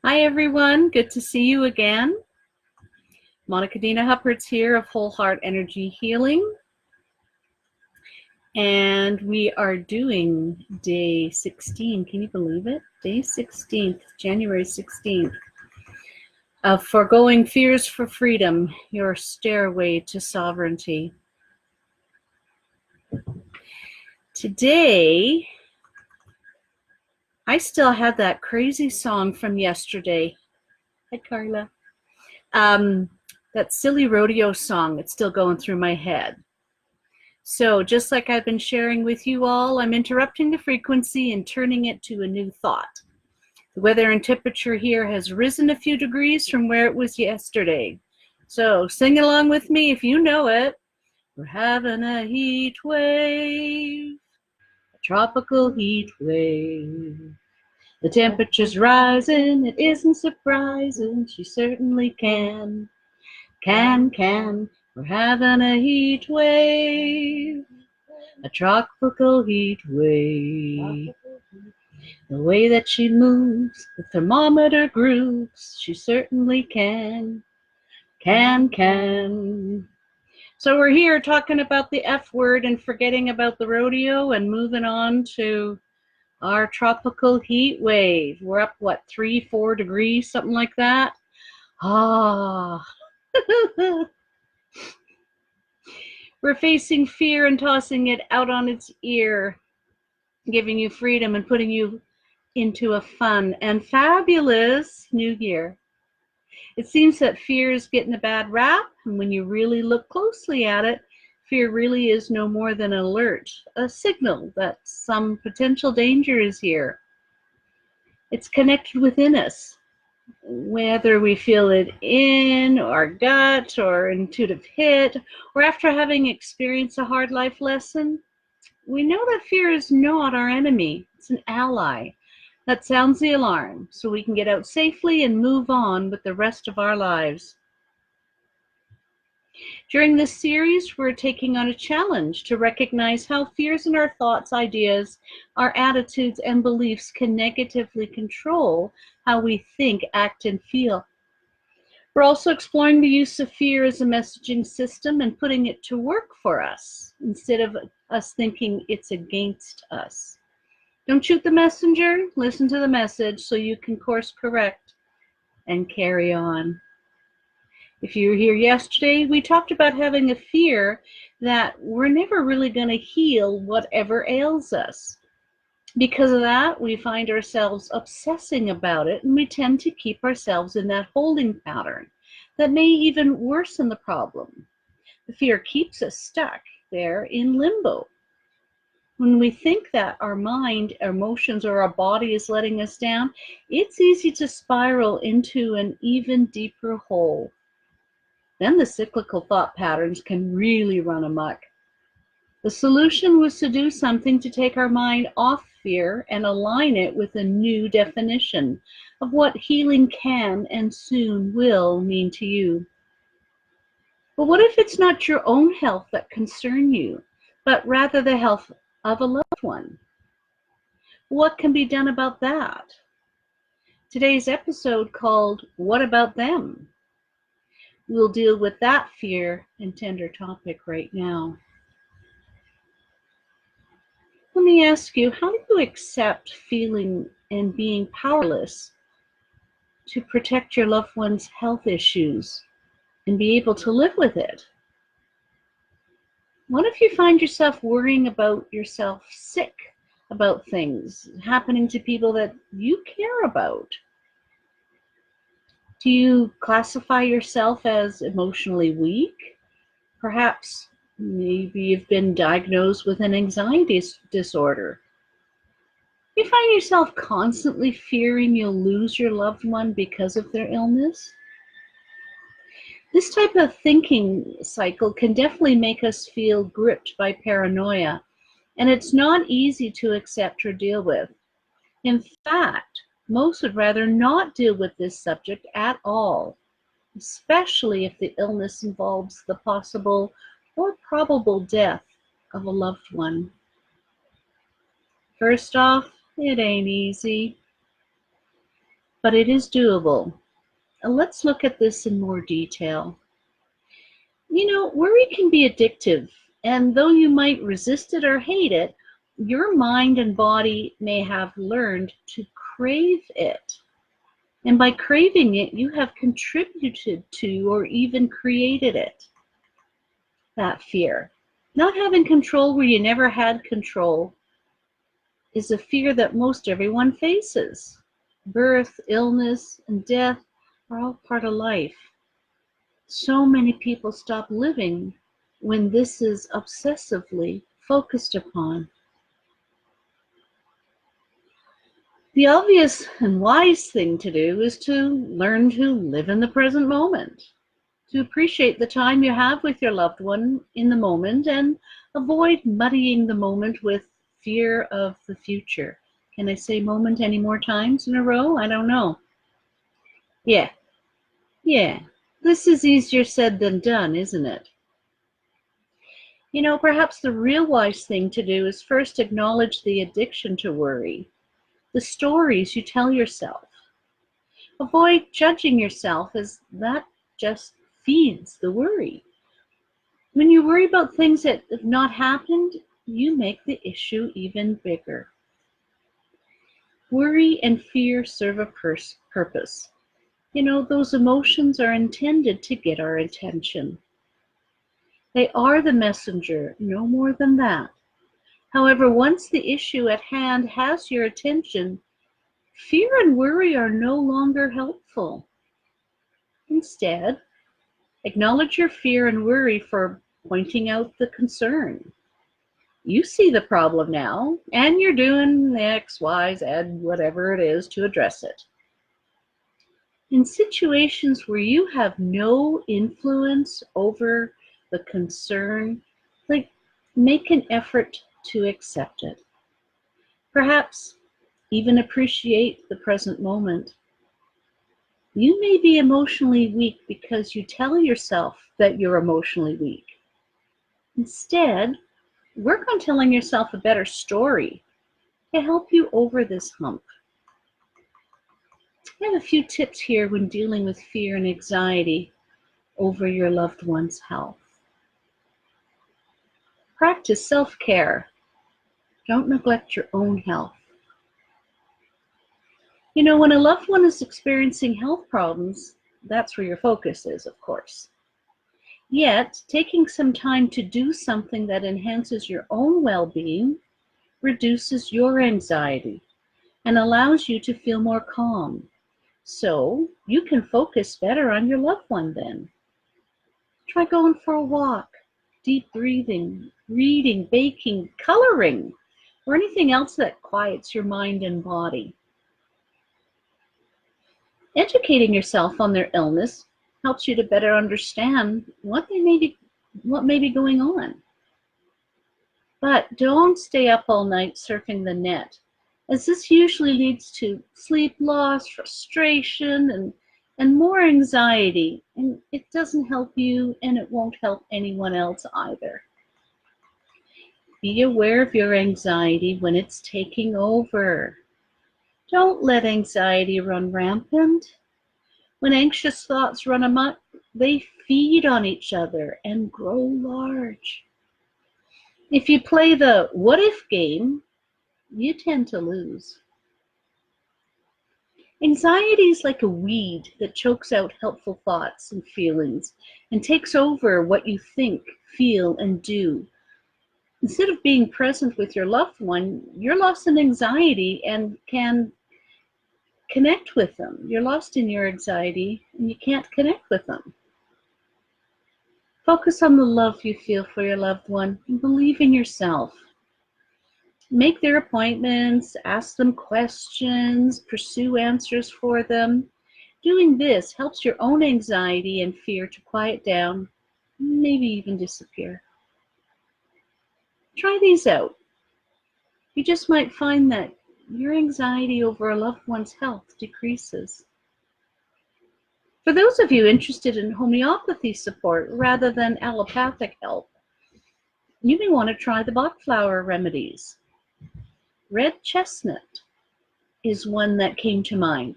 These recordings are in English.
Hi everyone, good to see you again. Monica Dina Huppert's here of Whole Heart Energy Healing. And we are doing day 16, can you believe it? Day 16th, January 16th, of Foregoing Fears for Freedom, Your Stairway to Sovereignty. Today, I still had that crazy song from yesterday. Hi, Carla. That silly rodeo song, it's still going through my head. So just like I've been sharing with you all, I'm interrupting the frequency and turning it to a new thought. The weather and temperature here has risen a few degrees from where it was yesterday. So sing along with me if you know it. We're having a heat wave, a tropical heat wave. The temperature's rising, it isn't surprising, she certainly can. We're having a heat wave, a tropical heat wave. The way that she moves, the thermometer grooves, she certainly can. So we're here talking about the F word and forgetting about the rodeo and moving on to our tropical heat wave. We're up, what, 3-4 degrees, something like that? Ah. We're facing fear and tossing it out on its ear, giving you freedom and putting you into a fun and fabulous new year. It seems that fear is getting a bad rap, and when you really look closely at it, fear really is no more than an alert, a signal that some potential danger is here. It's connected within us, whether we feel it in our gut or intuitive hit, or after having experienced a hard life lesson. We know that fear is not our enemy, it's an ally that sounds the alarm so we can get out safely and move on with the rest of our lives. During this series, we're taking on a challenge to recognize how fears in our thoughts, ideas, our attitudes, and beliefs can negatively control how we think, act, and feel. We're also exploring the use of fear as a messaging system and putting it to work for us instead of us thinking it's against us. Don't shoot the messenger, listen to the message so you can course correct and carry on. If you were here yesterday, we talked about having a fear that we're never really going to heal whatever ails us. Because of that, we find ourselves obsessing about it, and we tend to keep ourselves in that holding pattern that may even worsen the problem. The fear keeps us stuck there in limbo. When we think that our mind, our emotions, or our body is letting us down, it's easy to spiral into an even deeper hole. Then the cyclical thought patterns can really run amok. The solution was to do something to take our mind off fear and align it with a new definition of what healing can and soon will mean to you. But what if it's not your own health that concerns you, but rather the health of a loved one? What can be done about that? Today's episode, called What About Them? We'll deal with that fear and tender topic right now. Let me ask you, how do you accept feeling and being powerless to protect your loved one's health issues and be able to live with it? What if you find yourself worrying about yourself sick about things happening to people that you care about? Do you classify yourself as emotionally weak? Perhaps maybe you've been diagnosed with an anxiety disorder. You find yourself constantly fearing you'll lose your loved one because of their illness? This type of thinking cycle can definitely make us feel gripped by paranoia, and it's not easy to accept or deal with. In fact, most would rather not deal with this subject at all, especially if the illness involves the possible or probable death of a loved one. First off, it ain't easy. but it is doable. Let's look at this in more detail. Worry can be addictive, and though you might resist it or hate it, your mind and body may have learned to crave it. And by craving it, you have contributed to or even created it. That fear. Not having control where you never had control is a fear that most everyone faces. Birth, illness, and death are all part of life. So many people stop living when this is obsessively focused upon. The obvious and wise thing to do is to learn to live in the present moment, to appreciate the time you have with your loved one in the moment and avoid muddying the moment with fear of the future. Can I say moment any more times in a row? I don't know. Yeah. This is easier said than done, isn't it? Perhaps the real wise thing to do is first acknowledge the addiction to worry, the stories you tell yourself. Avoid judging yourself, as that just feeds the worry. When you worry about things that have not happened, you make the issue even bigger. Worry and fear serve a purpose. Those emotions are intended to get our attention. They are the messenger, no more than that. However, once the issue at hand has your attention, fear and worry are no longer helpful. Instead, acknowledge your fear and worry for pointing out the concern. You see the problem now, and you're doing X, Y, Z, whatever it is to address it. In situations where you have no influence over the concern, make an effort to accept it. Perhaps even appreciate the present moment. You may be emotionally weak because you tell yourself that you're emotionally weak. Instead, work on telling yourself a better story to help you over this hump. I have a few tips here when dealing with fear and anxiety over your loved one's health. Practice self-care. Don't neglect your own health. When a loved one is experiencing health problems, that's where your focus is, of course. Yet, taking some time to do something that enhances your own well-being reduces your anxiety and allows you to feel more calm. So you can focus better on your loved one then. Try going for a walk, deep breathing, reading, baking, coloring, or anything else that quiets your mind and body. Educating yourself on their illness helps you to better understand what may be going on. But don't stay up all night surfing the net, as this usually leads to sleep loss, frustration, and more anxiety, and it doesn't help you and it won't help anyone else either. Be aware of your anxiety when it's taking over. Don't let anxiety run rampant. When anxious thoughts run amok, they feed on each other and grow large. If you play the what if game, you tend to lose. Anxiety is like a weed that chokes out helpful thoughts and feelings and takes over what you think, feel, and do. Instead of being present with your loved one, you're lost in anxiety and can connect with them. You're lost in your anxiety and you can't connect with them. Focus on the love you feel for your loved one and believe in yourself. Make their appointments, ask them questions, pursue answers for them. Doing this helps your own anxiety and fear to quiet down, maybe even disappear. Try these out. You just might find that your anxiety over a loved one's health decreases. For those of you interested in homeopathy support rather than allopathic help, you may want to try the Bach flower remedies. Red chestnut is one that came to mind.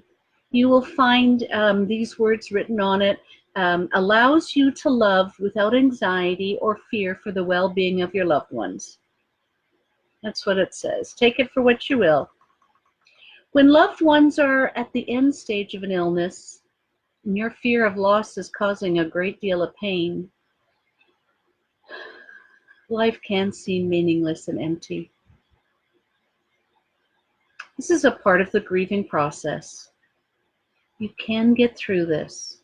You will find these words written on it. Allows you to love without anxiety or fear for the well-being of your loved ones. That's what it says. Take it for what you will. When loved ones are at the end stage of an illness, and your fear of loss is causing a great deal of pain, life can seem meaningless and empty. This is a part of the grieving process. You can get through this.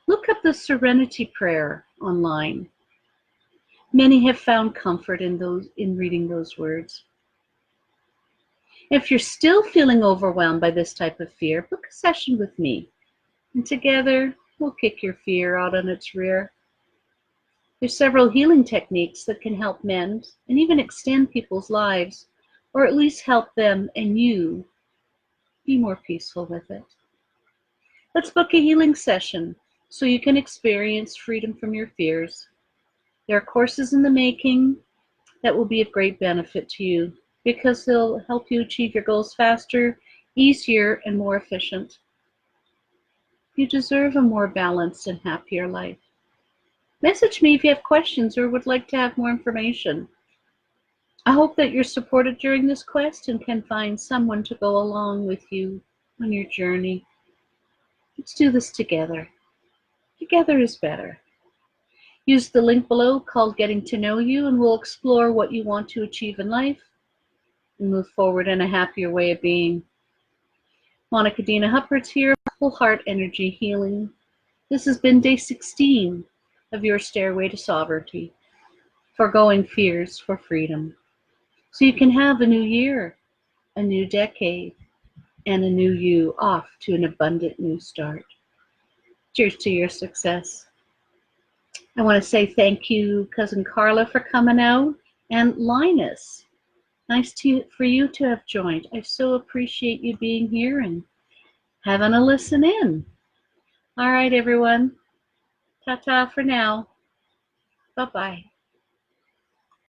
Look up the Serenity Prayer online. Many have found comfort in reading those words. If you're still feeling overwhelmed by this type of fear, book a session with me, and together we'll kick your fear out on its rear. There's several healing techniques that can help mend and even extend people's lives, or at least help them and you be more peaceful with it. Let's book a healing session so you can experience freedom from your fears. There are courses in the making that will be of great benefit to you because they'll help you achieve your goals faster, easier, and more efficient. You deserve a more balanced and happier life. Message me if you have questions or would like to have more information. I hope that you're supported during this quest and can find someone to go along with you on your journey. Let's do this together. Together is better. Use the link below called Getting to Know You, and we'll explore what you want to achieve in life and move forward in a happier way of being. Monica Dina Huppert's here, Whole Heart Energy Healing. This has been day 16 of your Stairway to Sovereignty, Foregoing Fears for Freedom. So you can have a new year, a new decade, and a new you off to an abundant new start. Cheers to your success. I want to say thank you, Cousin Carla, for coming out, and Linus. Nice for you to have joined. I so appreciate you being here and having a listen in. All right, everyone. Ta-ta for now. Bye-bye.